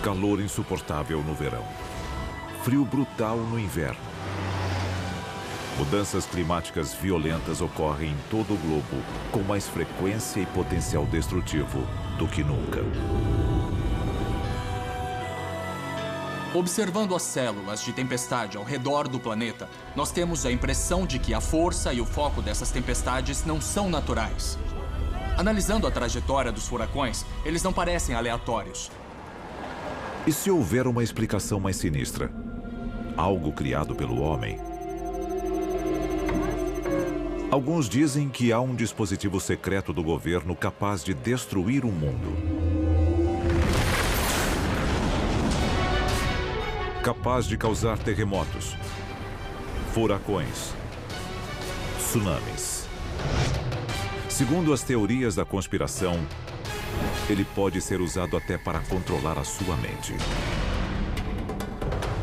Calor insuportável no verão. Frio brutal no inverno. Mudanças climáticas violentas ocorrem em todo o globo, com mais frequência e potencial destrutivo do que nunca. Observando as células de tempestade ao redor do planeta, nós temos a impressão de que a força e o foco dessas tempestades não são naturais. Analisando a trajetória dos furacões, eles não parecem aleatórios. E se houver uma explicação mais sinistra? Algo criado pelo homem? Alguns dizem que há um dispositivo secreto do governo capaz de destruir o mundo. Capaz de causar terremotos, furacões, tsunamis. Segundo as teorias da conspiração, ele pode ser usado até para controlar a sua mente.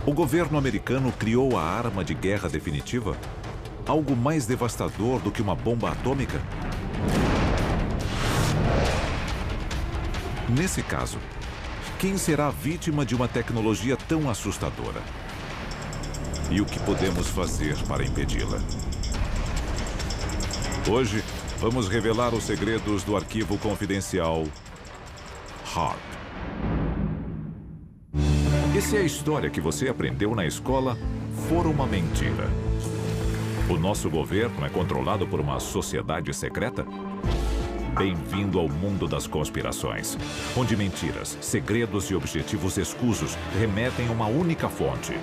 O governo americano criou a arma de guerra definitiva? Algo mais devastador do que uma bomba atômica? Nesse caso, quem será vítima de uma tecnologia tão assustadora? E o que podemos fazer para impedi-la? Hoje, vamos revelar os segredos do arquivo confidencial HAARP. E se a história que você aprendeu na escola for uma mentira? O nosso governo é controlado por uma sociedade secreta? Bem-vindo ao mundo das conspirações, onde mentiras, segredos e objetivos escusos remetem a uma única fonte.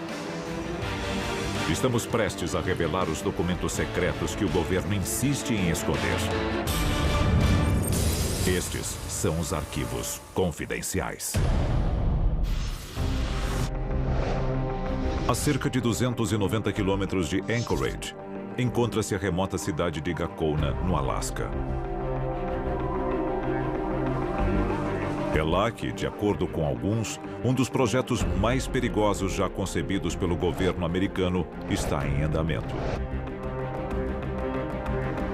Estamos prestes a revelar os documentos secretos que o governo insiste em esconder. Estes são os arquivos confidenciais. A cerca de 290 quilômetros de Anchorage, encontra-se a remota cidade de Gakona, no Alasca. É lá que, de acordo com alguns, um dos projetos mais perigosos já concebidos pelo governo americano está em andamento.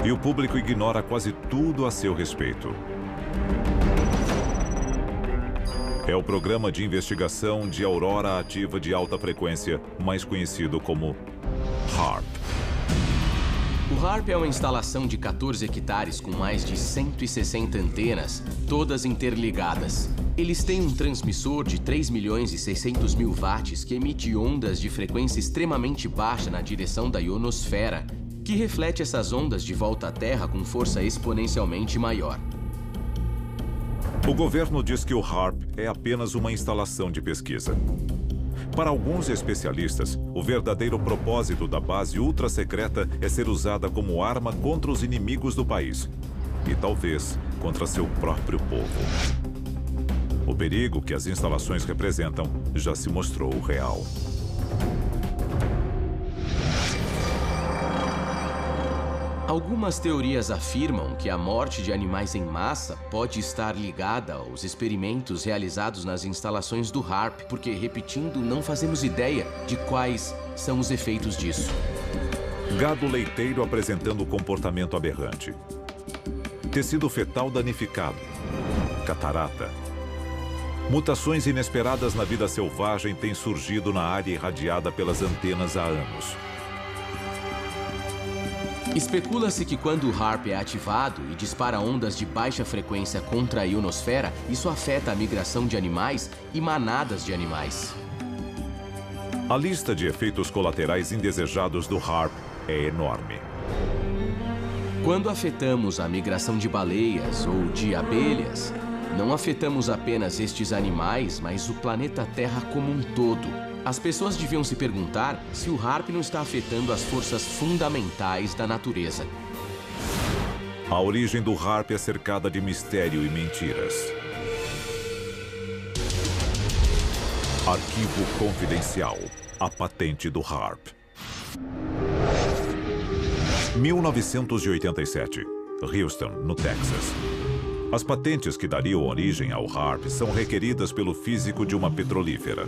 E o público ignora quase tudo a seu respeito. É o programa de investigação de aurora ativa de alta frequência, mais conhecido como HAARP. O HAARP é uma instalação de 14 hectares com mais de 160 antenas, todas interligadas. Eles têm um transmissor de 3.600.000 watts que emite ondas de frequência extremamente baixa na direção da ionosfera, que reflete essas ondas de volta à Terra com força exponencialmente maior. O governo diz que o HAARP é apenas uma instalação de pesquisa. Para alguns especialistas, o verdadeiro propósito da base ultra-secreta é ser usada como arma contra os inimigos do país. E talvez contra seu próprio povo. O perigo que as instalações representam já se mostrou real. Algumas teorias afirmam que a morte de animais em massa pode estar ligada aos experimentos realizados nas instalações do HAARP, porque, repetindo, não fazemos ideia de quais são os efeitos disso. Gado leiteiro apresentando comportamento aberrante. Tecido fetal danificado. Catarata. Mutações inesperadas na vida selvagem têm surgido na área irradiada pelas antenas há anos. Especula-se que quando o HAARP é ativado e dispara ondas de baixa frequência contra a ionosfera, isso afeta a migração de animais e manadas de animais. A lista de efeitos colaterais indesejados do HAARP é enorme. Quando afetamos a migração de baleias ou de abelhas, não afetamos apenas estes animais, mas o planeta Terra como um todo. As pessoas deviam se perguntar se o HAARP não está afetando as forças fundamentais da natureza. A origem do HAARP é cercada de mistério e mentiras. Arquivo confidencial. A patente do HAARP. 1987. Houston, no Texas. As patentes que dariam origem ao HAARP são requeridas pelo físico de uma petrolífera.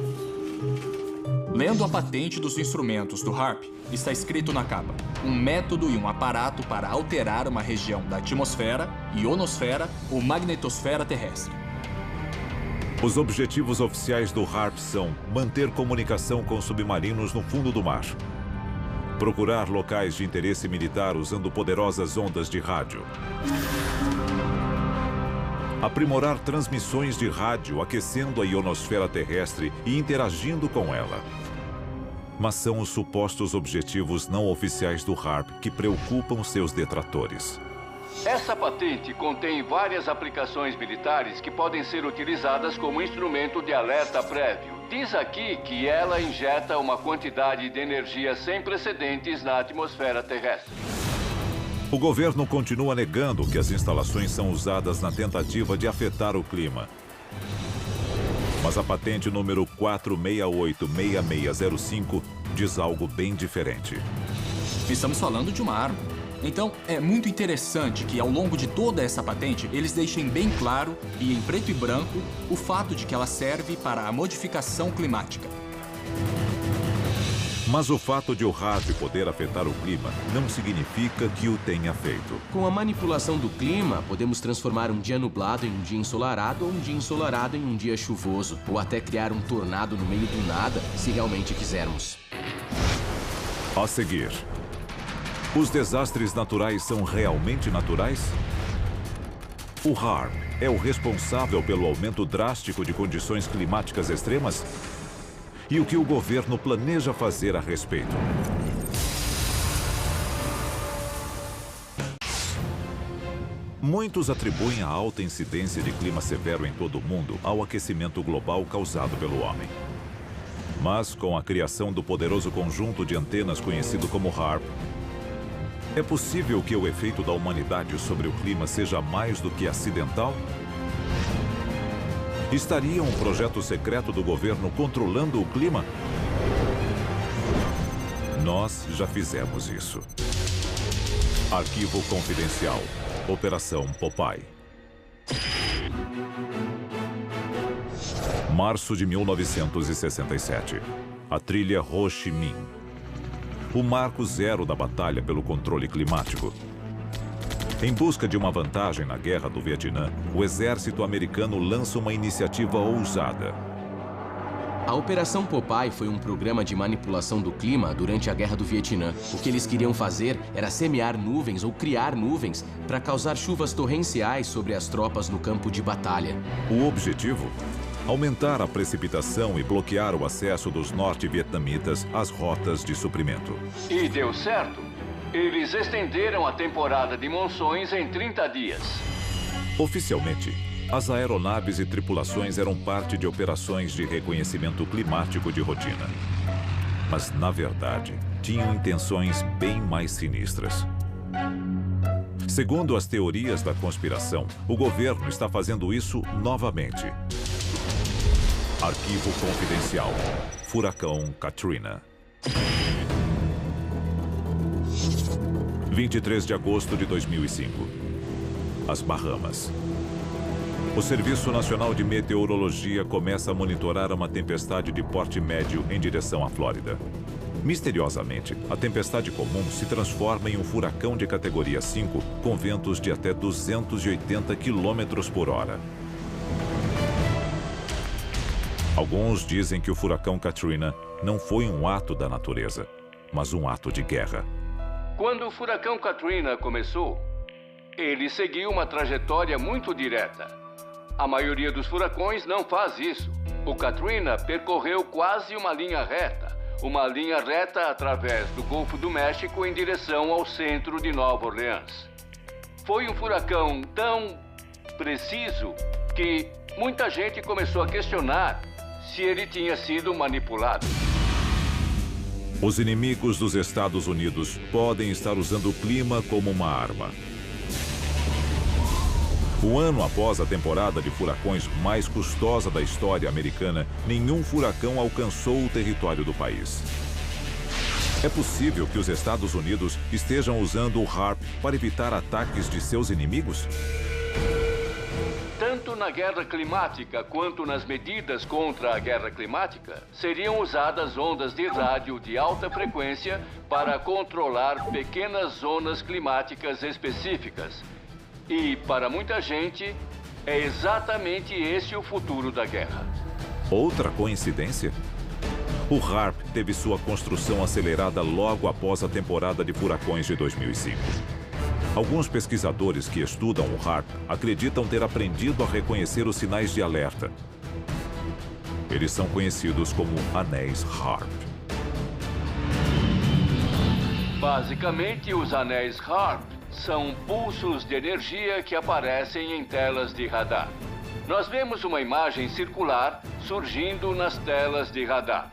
Lendo a patente dos instrumentos do HAARP, está escrito na capa: um método e um aparato para alterar uma região da atmosfera, ionosfera ou magnetosfera terrestre. Os objetivos oficiais do HARP são manter comunicação com submarinos no fundo do mar, procurar locais de interesse militar usando poderosas ondas de rádio, aprimorar transmissões de rádio aquecendo a ionosfera terrestre e interagindo com ela. Mas são os supostos objetivos não oficiais do HARP que preocupam seus detratores. Essa patente contém várias aplicações militares que podem ser utilizadas como instrumento de alerta prévio. Diz aqui que ela injeta uma quantidade de energia sem precedentes na atmosfera terrestre. O governo continua negando que as instalações são usadas na tentativa de afetar o clima. Mas a patente número 4686605 diz algo bem diferente. Estamos falando de uma arma. Então, é muito interessante que, ao longo de toda essa patente, eles deixem bem claro, e em preto e branco, o fato de que ela serve para a modificação climática. Mas o fato de o HARP poder afetar o clima não significa que o tenha feito. Com a manipulação do clima, podemos transformar um dia nublado em um dia ensolarado ou um dia ensolarado em um dia chuvoso, ou até criar um tornado no meio do nada, se realmente quisermos. A seguir, os desastres naturais são realmente naturais? O HARP é o responsável pelo aumento drástico de condições climáticas extremas? E o que o governo planeja fazer a respeito? Muitos atribuem a alta incidência de clima severo em todo o mundo ao aquecimento global causado pelo homem. Mas, com a criação do poderoso conjunto de antenas conhecido como HARP, é possível que o efeito da humanidade sobre o clima seja mais do que acidental? Estaria um projeto secreto do governo controlando o clima? Nós já fizemos isso. Arquivo confidencial. Operação Popeye. Março de 1967. A trilha Ho Chi Minh. O marco zero da batalha pelo controle climático. Em busca de uma vantagem na Guerra do Vietnã, o exército americano lança uma iniciativa ousada. A Operação Popeye foi um programa de manipulação do clima durante a Guerra do Vietnã. O que eles queriam fazer era semear nuvens ou criar nuvens para causar chuvas torrenciais sobre as tropas no campo de batalha. O objetivo? Aumentar a precipitação e bloquear o acesso dos norte-vietnamitas às rotas de suprimento. E deu certo. Eles estenderam a temporada de monções em 30 dias. Oficialmente, as aeronaves e tripulações eram parte de operações de reconhecimento climático de rotina. Mas, na verdade, tinham intenções bem mais sinistras. Segundo as teorias da conspiração, o governo está fazendo isso novamente. Arquivo confidencial. Furacão Katrina. 23 de agosto de 2005. As Bahamas. O Serviço Nacional de Meteorologia começa a monitorar uma tempestade de porte médio em direção à Flórida. Misteriosamente, a tempestade comum se transforma em um furacão de categoria 5 com ventos de até 280 km por hora. Alguns dizem que o furacão Katrina não foi um ato da natureza, mas um ato de guerra. Quando o furacão Katrina começou, ele seguiu uma trajetória muito direta. A maioria dos furacões não faz isso. O Katrina percorreu quase uma linha reta através do Golfo do México em direção ao centro de Nova Orleans. Foi um furacão tão preciso que muita gente começou a questionar se ele tinha sido manipulado. Os inimigos dos Estados Unidos podem estar usando o clima como uma arma. Um ano após a temporada de furacões mais custosa da história americana, nenhum furacão alcançou o território do país. É possível que os Estados Unidos estejam usando o HARP para evitar ataques de seus inimigos? Tanto na guerra climática quanto nas medidas contra a guerra climática, seriam usadas ondas de rádio de alta frequência para controlar pequenas zonas climáticas específicas. E, para muita gente, É exatamente esse o futuro da guerra. Outra coincidência? O HARP teve sua construção acelerada logo após a temporada de furacões de 2005. Alguns pesquisadores que estudam o HARP acreditam ter aprendido a reconhecer os sinais de alerta. Eles são conhecidos como anéis HARP. Basicamente, os anéis HARP são pulsos de energia que aparecem em telas de radar. Nós vemos uma imagem circular surgindo nas telas de radar.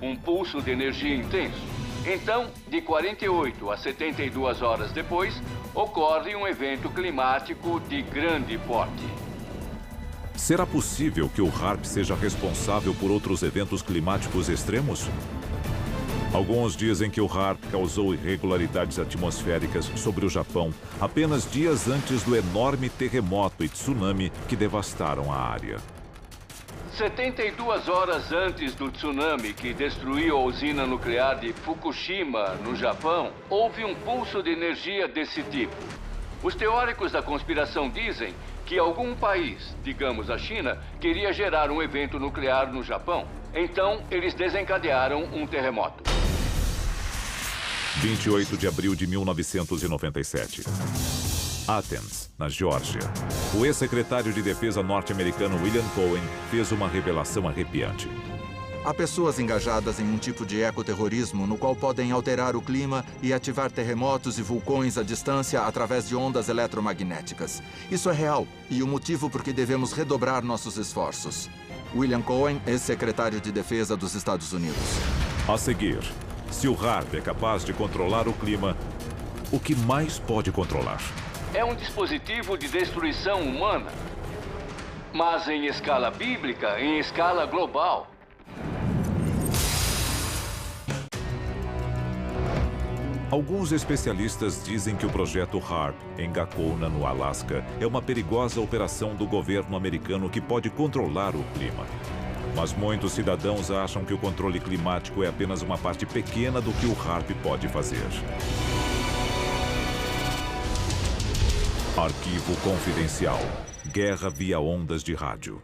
Um pulso de energia intenso. Então, de 48 a 72 horas depois, ocorre um evento climático de grande porte. Será possível que o HARP seja responsável por outros eventos climáticos extremos? Alguns dizem que o HARP causou irregularidades atmosféricas sobre o Japão apenas dias antes do enorme terremoto e tsunami que devastaram a área. 72 horas antes do tsunami que destruiu a usina nuclear de Fukushima, no Japão, houve um pulso de energia desse tipo. Os teóricos da conspiração dizem que algum país, digamos a China, queria gerar um evento nuclear no Japão. Então, eles desencadearam um terremoto. 28 de abril de 1997. Athens, na Geórgia. O ex-secretário de Defesa norte-americano William Cohen fez uma revelação arrepiante. Há pessoas engajadas em um tipo de ecoterrorismo no qual podem alterar o clima e ativar terremotos e vulcões à distância através de ondas eletromagnéticas. Isso é real e o motivo por que devemos redobrar nossos esforços. William Cohen, ex-secretário de Defesa dos Estados Unidos. A seguir, se o HARP é capaz de controlar o clima, o que mais pode controlar? É um dispositivo de destruição humana, mas em escala bíblica, em escala global. Alguns especialistas dizem que o projeto HARP, em Gakona, no Alasca, é uma perigosa operação do governo americano que pode controlar o clima. Mas muitos cidadãos acham que o controle climático é apenas uma parte pequena do que o HARP pode fazer. Arquivo confidencial. Guerra via ondas de rádio.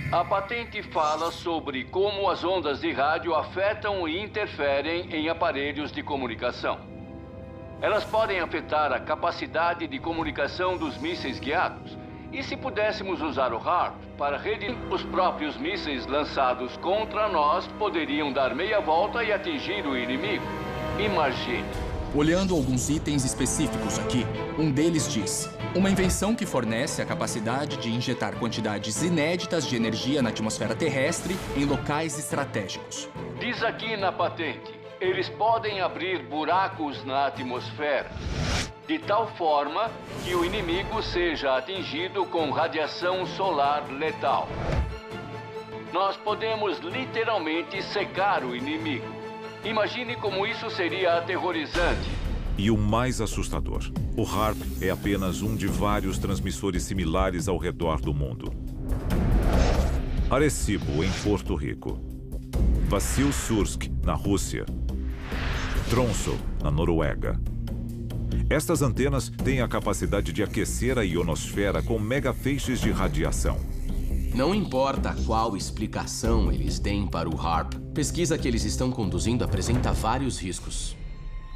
A patente fala sobre como as ondas de rádio afetam e interferem em aparelhos de comunicação. Elas podem afetar a capacidade de comunicação dos mísseis guiados. E se pudéssemos usar o HARP para redigir, os próprios mísseis lançados contra nós poderiam dar meia volta e atingir o inimigo. Imagine. Olhando alguns itens específicos aqui, um deles diz: uma invenção que fornece a capacidade de injetar quantidades inéditas de energia na atmosfera terrestre em locais estratégicos. Diz aqui na patente, eles podem abrir buracos na atmosfera, de tal forma que o inimigo seja atingido com radiação solar letal. Nós podemos literalmente secar o inimigo. Imagine como isso seria aterrorizante. E o mais assustador, o HARP é apenas um de vários transmissores similares ao redor do mundo. Arecibo, em Porto Rico. Vassil-Sursk, na Rússia. Tromsø, na Noruega. Estas antenas têm a capacidade de aquecer a ionosfera com megafeixes de radiação. Não importa qual explicação eles deem para o HARP, pesquisa que eles estão conduzindo apresenta vários riscos.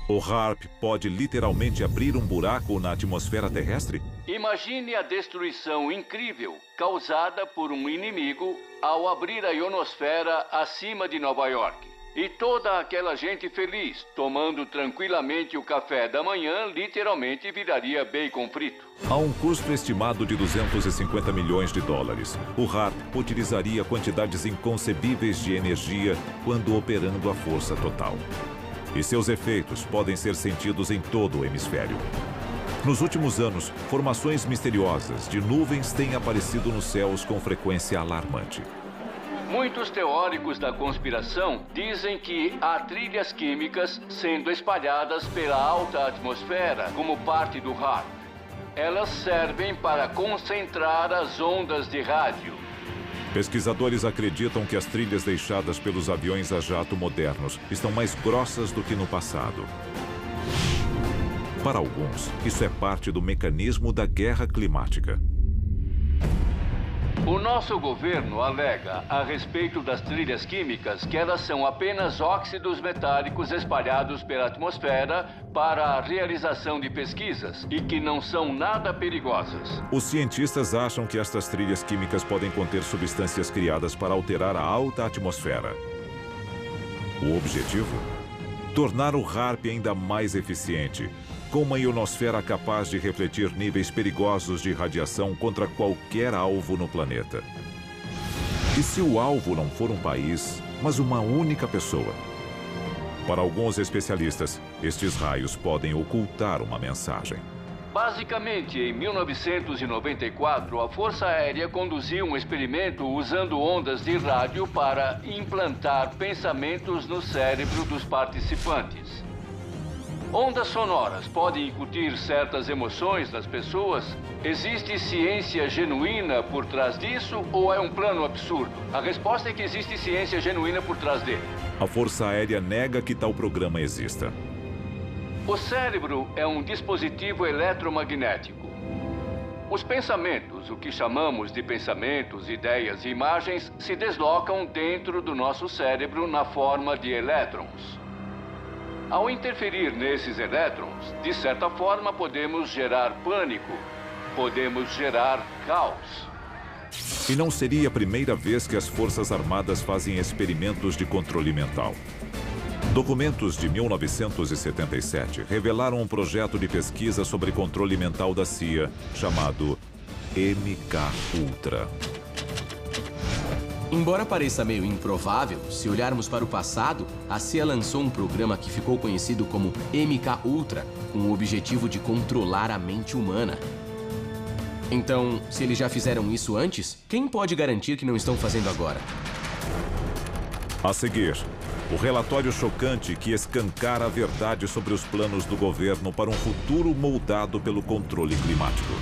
O HARP pode literalmente abrir um buraco na atmosfera terrestre? Imagine a destruição incrível causada por um inimigo ao abrir a ionosfera acima de Nova York. E toda aquela gente feliz, tomando tranquilamente o café da manhã, literalmente viraria bacon frito. A um custo estimado de 250 milhões de dólares, o HARP utilizaria quantidades inconcebíveis de energia quando operando a força total. E seus efeitos podem ser sentidos em todo o hemisfério. Nos últimos anos, formações misteriosas de nuvens têm aparecido nos céus com frequência alarmante. Muitos teóricos da conspiração dizem que há trilhas químicas sendo espalhadas pela alta atmosfera como parte do HARP. Elas servem para concentrar as ondas de rádio. Pesquisadores acreditam que as trilhas deixadas pelos aviões a jato modernos estão mais grossas do que no passado. Para alguns, isso é parte do mecanismo da guerra climática. O nosso governo alega a respeito das trilhas químicas que elas são apenas óxidos metálicos espalhados pela atmosfera para a realização de pesquisas e que não são nada perigosas. Os cientistas acham que estas trilhas químicas podem conter substâncias criadas para alterar a alta atmosfera. O objetivo? Tornar o HAARP ainda mais eficiente, com uma ionosfera capaz de refletir níveis perigosos de radiação contra qualquer alvo no planeta. E se o alvo não for um país, mas uma única pessoa? Para alguns especialistas, estes raios podem ocultar uma mensagem. Basicamente, em 1994, a Força Aérea conduziu um experimento usando ondas de rádio para implantar pensamentos no cérebro dos participantes. Ondas sonoras podem incutir certas emoções nas pessoas? Existe ciência genuína por trás disso ou é um plano absurdo? A resposta é que existe ciência genuína por trás dele. A Força Aérea nega que tal programa exista. O cérebro é um dispositivo eletromagnético. Os pensamentos, o que chamamos de pensamentos, ideias e imagens, se deslocam dentro do nosso cérebro na forma de elétrons. Ao interferir nesses elétrons, de certa forma podemos gerar pânico, podemos gerar caos. E não seria a primeira vez que as Forças Armadas fazem experimentos de controle mental. Documentos de 1977 revelaram um projeto de pesquisa sobre controle mental da CIA, chamado MK-Ultra. Embora pareça meio improvável, se olharmos para o passado, a CIA lançou um programa que ficou conhecido como MK-Ultra, com o objetivo de controlar a mente humana. Então, se eles já fizeram isso antes, quem pode garantir que não estão fazendo agora? A seguir, o relatório chocante que escancara a verdade sobre os planos do governo para um futuro moldado pelo controle climático.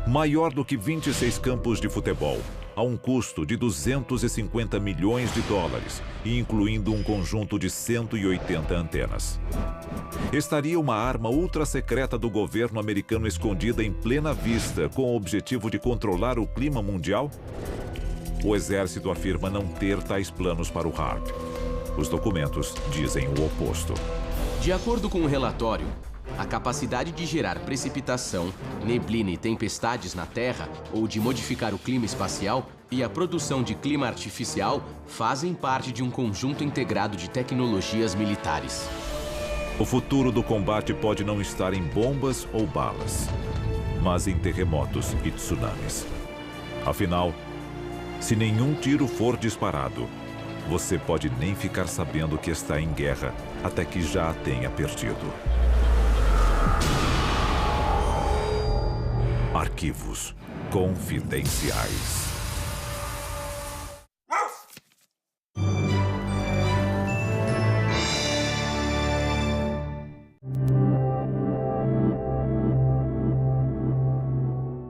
Maior do que 26 campos de futebol, a um custo de 250 milhões de dólares e incluindo um conjunto de 180 antenas. Estaria uma arma ultra-secreta do governo americano escondida em plena vista com o objetivo de controlar o clima mundial? O exército afirma não ter tais planos para o HAARP. Os documentos dizem o oposto. De acordo com o relatório, a capacidade de gerar precipitação, neblina e tempestades na Terra ou de modificar o clima espacial e a produção de clima artificial fazem parte de um conjunto integrado de tecnologias militares. O futuro do combate pode não estar em bombas ou balas, mas em terremotos e tsunamis. Afinal, se nenhum tiro for disparado, você pode nem ficar sabendo que está em guerra até que já a tenha perdido. Arquivos confidenciais.